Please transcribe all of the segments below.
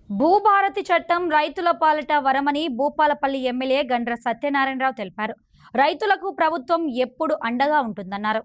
భూభారతి చట్టం రైతుల పాలిట వరమని భూపాలపల్లి ఎమ్మెల్యే గండ్ర సత్యనారాయణరావు తెలిపారు. రైతులకు ప్రభుత్వం ఎప్పుడు అండగా ఉంటుందన్నారు.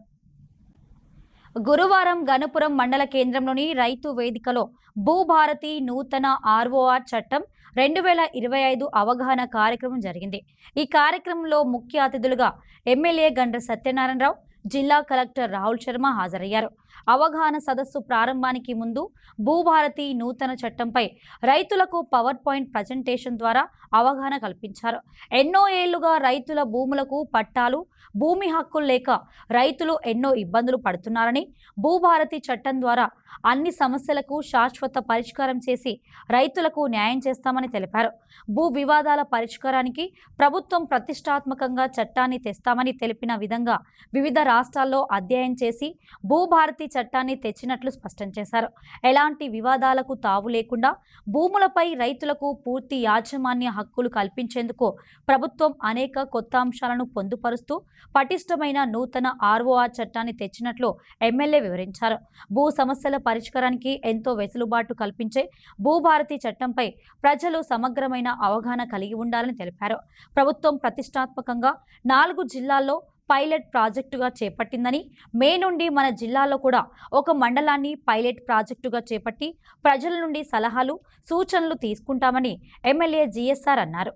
గురువారం గణపురం మండల కేంద్రంలోని రైతు వేదికలో భూభారతి నూతన ఆర్ఓఆర్ చట్టం 2025 అవగాహన కార్యక్రమం జరిగింది. ఈ కార్యక్రమంలో ముఖ్య అతిథులుగా ఎమ్మెల్యే గండ్ర సత్యనారాయణరావు, జిల్లా కలెక్టర్ రాహుల్ శర్మ హాజరయ్యారు. అవగాహన సదస్సు ప్రారంభానికి ముందు భూభారతి నూతన చట్టంపై రైతులకు పవర్ పాయింట్ ప్రజెంటేషన్ ద్వారా అవగాహన కల్పించారు. ఎన్నో ఏళ్లుగా రైతుల భూములకు పట్టాలు, భూమి హక్కులు లేక రైతులు ఎన్నో ఇబ్బందులు పడుతున్నారని, భూభారతి చట్టం ద్వారా అన్ని సమస్యలకు శాశ్వత పరిష్కారం చేసి రైతులకు న్యాయం చేస్తామని తెలిపారు. భూ వివాదాల పరిష్కారానికి ప్రభుత్వం ప్రతిష్టాత్మకంగా చట్టాన్ని తెస్తామని తెలిపిన విధంగా వివిధ రాష్ట్రాల్లో అధ్యయనం చేసి భూభారతి చట్టాన్ని తెచ్చినట్లు స్పష్టం చేశారు. ఎలాంటి వివాదాలకు తావు లేకుండా భూములపై రైతులకు పూర్తి యాజమాన్య హక్కులు కల్పించేందుకు ప్రభుత్వం అనేక కొత్త అంశాలను పొందుపరుస్తూ పటిష్టమైన నూతన ఆర్ఓఆర్ చట్టాన్ని తెచ్చినట్లు ఎమ్మెల్యే వివరించారు. భూ సమస్యల పరిష్కారానికి ఎంతో వెసులుబాటు కల్పించే భూభారతి చట్టంపై ప్రజలు సమగ్రమైన అవగాహన కలిగి ఉండాలని తెలిపారు. ప్రభుత్వం ప్రతిష్టాత్మకంగా 4 జిల్లాల్లో పైలట్ ప్రాజెక్టుగా చేపట్టిందని, మే నుండి మన జిల్లాలో కూడా ఒక మండలాన్ని పైలట్ ప్రాజెక్టుగా చేపట్టి ప్రజల నుండి సలహాలు, సూచనలు తీసుకుంటామని ఎమ్మెల్యే జిఎస్ఆర్ అన్నారు.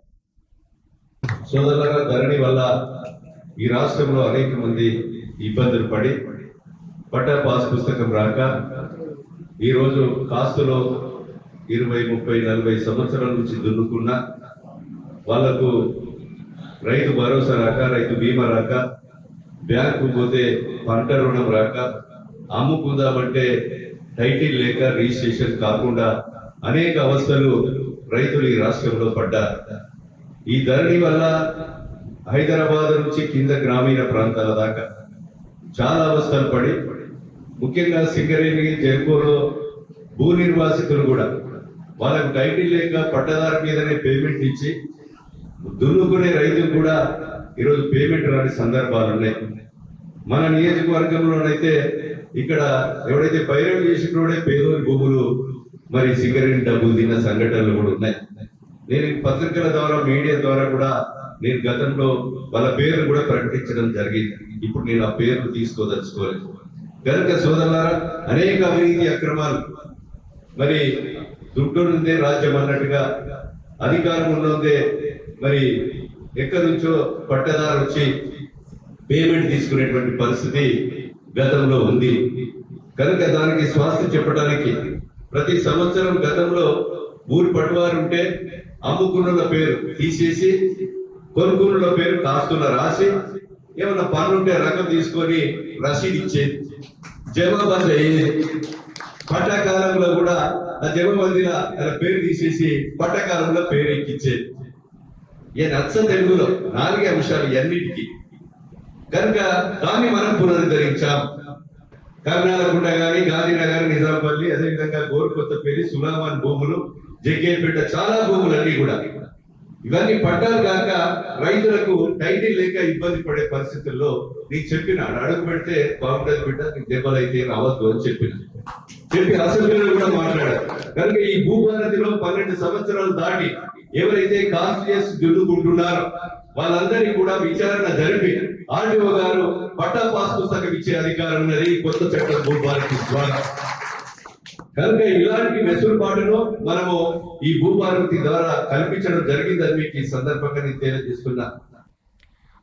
ధరణి వల్ల ఈ రాష్ట్రంలో అనేక మంది ఇబ్బందులు పడి పట్టా పాస్ పుస్తకం రాక ఈరోజు కాస్తులో 20, 30, 40 సంవత్సరాల నుంచి దున్నుకున్న వాళ్లకు రైతు భరోసా రాక, రైతు బీమా రాక, బ్యాంకు పోతే పంట రుణం రాక, అమ్ముకుందామంటే టైటిల్ లేక రిజిస్ట్రేషన్ కాకుండా అనేక అవస్థలు రైతులు ఈ రాష్ట్రంలో పడ్డారు. ఈ ధరణి వల్ల హైదరాబాద్ నుంచి కింద గ్రామీణ ప్రాంతాల దాకా చాలా అవస్థలు పడి, ముఖ్యంగా సింగరేణి, జైపూర్లో భూ నిర్వాసితులు కూడా వాళ్ళకు టైటిల్ లేక పట్టదారు మీదనే పేమెంట్ ఇచ్చి దున్నుకునే రైతులు కూడా ఈరోజు పేమెంట్ రాని సందర్భాలు ఉన్నాయి. మన నియోజకవర్గంలోనైతే ఇక్కడ ఎవడైతే పైరవి చేసినోడే పేదోని భూములు మరి సింగరేణి డబ్బులు తిన్న సంఘటనలు కూడా ఉన్నాయి. నేను పత్రికల ద్వారా, మీడియా ద్వారా కూడా నేను గతంలో వాళ్ళ పేర్లు కూడా ప్రకటించడం జరిగింది. ఇప్పుడు నేను ఆ పేర్లు తీసుకోదలుచుకోలేదు కనుక సోదరులారా, అనేక అవినీతి అక్రమాలు, మరి దుడ్డు నుండే రాజ్యం అన్నట్టుగా అధికారం ఉన్నదే మరి ఎక్కడి నుంచో పట్టదారు వచ్చి పేమెంట్ తీసుకునేటువంటి పరిస్థితి గతంలో ఉంది. కనుక దానికి స్వాస్థ్యం చెప్పడానికి ప్రతి సంవత్సరం గతంలో ఊరి పట్టువారు ఉంటే అమ్ముకున్న పేరు తీసేసి కొనుక్కున్న పేరు కాస్తున్న రాసి ఏమన్నా పన్నుంటే రకం తీసుకొని రసీదు ఇచ్చేది, జమాబంద్ అయ్యేది. పట్టకాలంలో కూడా ఆ జమాబందీల పేరు తీసేసి పట్టకాలంలో పేరు ఎక్కించేది. ఏ నచ్చ తెలుగులో 4 అంశాలు అన్నిటికీ. కనుక దాన్ని మనం పునరుద్ధరించాం. కర్ణాలకుంట గాని, గాంధీనగర్, నిజాంపల్లి, అదేవిధంగా గోరుకొత్తపల్లి, సులామాన్ భూములు, జగ్గేపేట చాలా భూములన్నీ కూడా ఇవన్నీ పట్టాలు కాక రైతులకు టైటిల్ లేక ఇబ్బంది పడే పరిస్థితుల్లో నీకు చెప్పిన అడుగు పెడితే బాగుండదు బిడ్డ, నీకు దెబ్బలైతే రావద్దు అని చెప్పి అసెంబ్లీలో కూడా మాట్లాడారు. కనుక ఈ భూభారతిలో 12 సంవత్సరాలు దాటి ఎవరైతే కాన్స్టిట్యూయన్స్ దున్నుకుంటున్నారో వాళ్ళందరినీ కూడా విచారణ జరిపి ఆర్డీఓ గారు పట్టా పాస్ పుస్తకం ఇచ్చే అధికారం ఉన్నది కొత్త చట్టం భూభారతి ద్వారా. కనుక ఇలాంటి వెసులుబాటును మనము ఈ భూభారతి ద్వారా కల్పించడం జరిగిందని మీకు ఈ సందర్భంగా నేను తెలియజేస్తున్నా.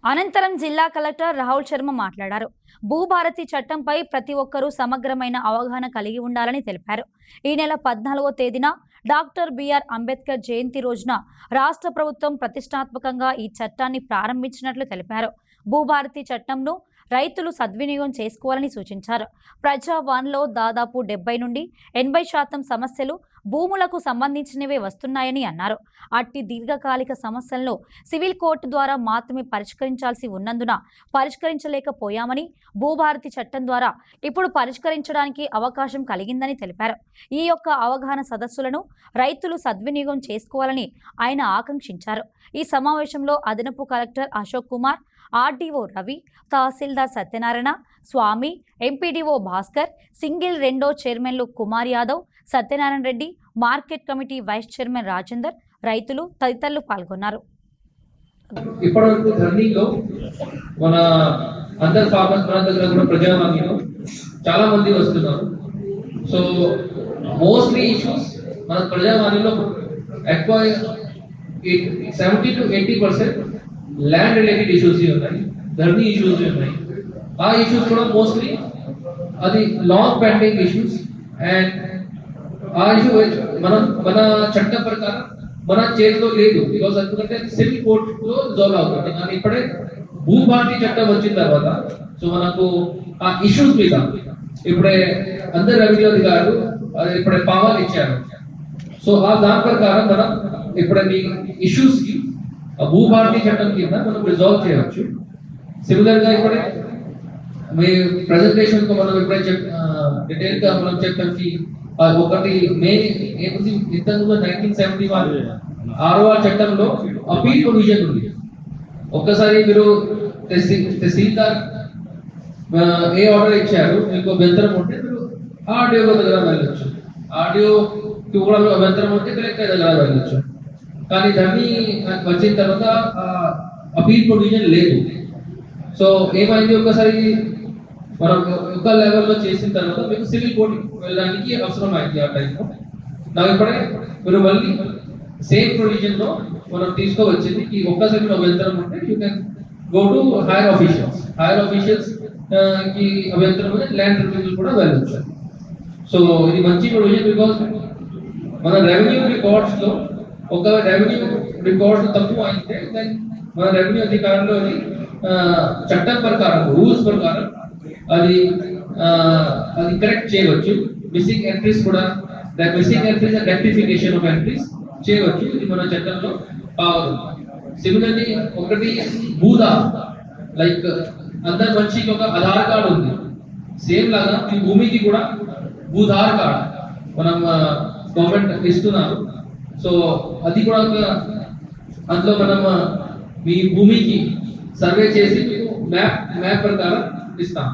అనంతరం జిల్లా కలెక్టర్ రాహుల్ శర్మ మాట్లాడారు. భూభారతి చట్టంపై ప్రతి ఒక్కరూ సమగ్రమైన అవగాహన కలిగి ఉండాలని తెలిపారు. ఈ నెల 14వ తేదీన డాక్టర్ బిఆర్ అంబేద్కర్ జయంతి రోజున రాష్ట్ర ప్రభుత్వం ప్రతిష్టాత్మకంగా ఈ చట్టాన్ని ప్రారంభించినట్లు తెలిపారు. భూభారతి చట్టంను రైతులు సద్వినియోగం చేసుకోవాలని సూచించారు. ప్రజావాణిలో దాదాపు 70 నుండి 80% సమస్యలు భూములకు సంబంధించినవే వస్తున్నాయని అన్నారు. అట్టి దీర్ఘకాలిక సమస్యలను సివిల్ కోర్టు ద్వారా మాత్రమే పరిష్కరించాల్సి ఉన్నందున పరిష్కరించలేకపోయామని, భూభారతి చట్టం ద్వారా ఇప్పుడు పరిష్కరించడానికి అవకాశం కలిగిందని తెలిపారు. ఈ యొక్క అవగాహన సదస్సులను రైతులు సద్వినియోగం చేసుకోవాలని ఆయన ఆకాంక్షించారు. ఈ సమావేశంలో అదనపు కలెక్టర్ అశోక్ కుమార్, ఆర్డీఓ రవి, తహసీల్దార్ సత్యనారాయణ స్వామి, ఎంపీడీఓ భాస్కర్, సింగిల్ 2వ చైర్మన్లు Kumar Yadav, Satyanarayana Reddy, market committee vice chairman Rajender, రైతులు తదితరులు పాల్గొన్నారు. ఇప్పటివరకు ధర్నీలో మన అందరు ఫార్మర్స్ మన దగ్గర కూడా ప్రజావాణిలో చాలా మంది వస్తున్నారు. సో మోస్ట్లీ ఇష్యూస్ మన ప్రజావాణిలో ఎక్కువ 70 to 80% ల్యాండ్ రిలేటెడ్ ఇష్యూస్ ఉన్నాయి, ధర్నీ ఇష్యూస్ ఉన్నాయి. ఆ ఇష్యూస్ కూడా మోస్ట్లీ అది లాంగ్ పెండింగ్ ఇష్యూస్. అండ్ ఆ ఇష్యూ మన చట్టం ప్రకారం మన చేతిలో లేదు, బికాస్ ఎందుకంటే సివిల్ కోర్ట్ లో రిజాల్వ్ అవుతుంది. కానీ ఇప్పుడే భూభారతి చట్టం వచ్చిన తర్వాత సో మనకు ఆ ఇష్యూస్ మీద ఇప్పుడే అందరు రెవెన్యూ అధికారులు ఇప్పుడే పావాలు ఇచ్చారు. సో ఆ దాని ప్రకారం మనం ఇప్పుడే మీ ఇష్యూస్ కి భూభారతి చట్టం కింద మనం రిజాల్వ్ చేయవచ్చు. సిమిలర్ గా ఇప్పుడే మీ ప్రెజెంటేషన్ కు మనం ఇప్పుడే డీటెయిల్ గా మనం చెప్పాం కి ఒకటి మెయిన్ ఏముంది, ఇంతకు 1971 6వ చట్టంలో అపీల్ ప్రొవిజన్ ఉంది. ఒక్కసారి మీరు తహసీల్దార్ ఏ ఆర్డర్ ఇచ్చారు, మీకు అభ్యంతరం ఉంటే మీరు ఆర్డీఓ దగ్గర వెళ్ళొచ్చు, ఆర్డీఓ కూడా అభ్యంతరం ఉంటే కలెక్టర్ దగ్గర వెళ్ళొచ్చు. కానీ దాన్ని వచ్చిన తర్వాత అపీల్ ప్రొవిజన్ లేదు. సో ఏమైంది, ఒకసారి మనం ఒక లెవెల్లో చేసిన తర్వాత మీకు సివిల్ కోర్ట్ వెళ్ళడానికి అవసరం అయింది. ఆ టైంలో నాకు ఇప్పుడే మీరు మళ్ళీ సేమ్ ప్రొవిజన్ లో మనం తీసుకోవచ్చింది ఈ ఒక్కసారి అభ్యంతరం ఉంటే you can go to hire officials కి అభ్యంతరం ఉంటే ల్యాండ్ ట్రిబ్యునల్ కూడా వెళ్ళొచ్చు. సో ఇది మంచి ప్రొవిజన్, బికాస్ మన రెవెన్యూ రికార్డ్స్ లో ఒక రెవెన్యూ రికార్డ్స్ తక్కువ అయితే మన రెవెన్యూ అధికారులు చట్టం ప్రకారం రూల్స్ ప్రకారం అది కరెక్ట్ చేయవచ్చు. మిస్సింగ్ ఎంట్రీస్ కూడా missing entries rectification of entries చేయవచ్చు. ఇది మన చట్టంలో పవర్. సిమిలర్లీ ఒకటి భూదా, లైక్ అందరి మనిషికి ఒక ఆధార్ కార్డు ఉంది, సేమ్ లాగా ఈ భూమికి కూడా భూధార్ కార్డ్ మనం గవర్నమెంట్ ఇస్తున్నారు. సో అది కూడా అందులో మనం మీ భూమికి సర్వే చేసి మీకు మ్యాప్ ప్రకారం ఇస్తాం.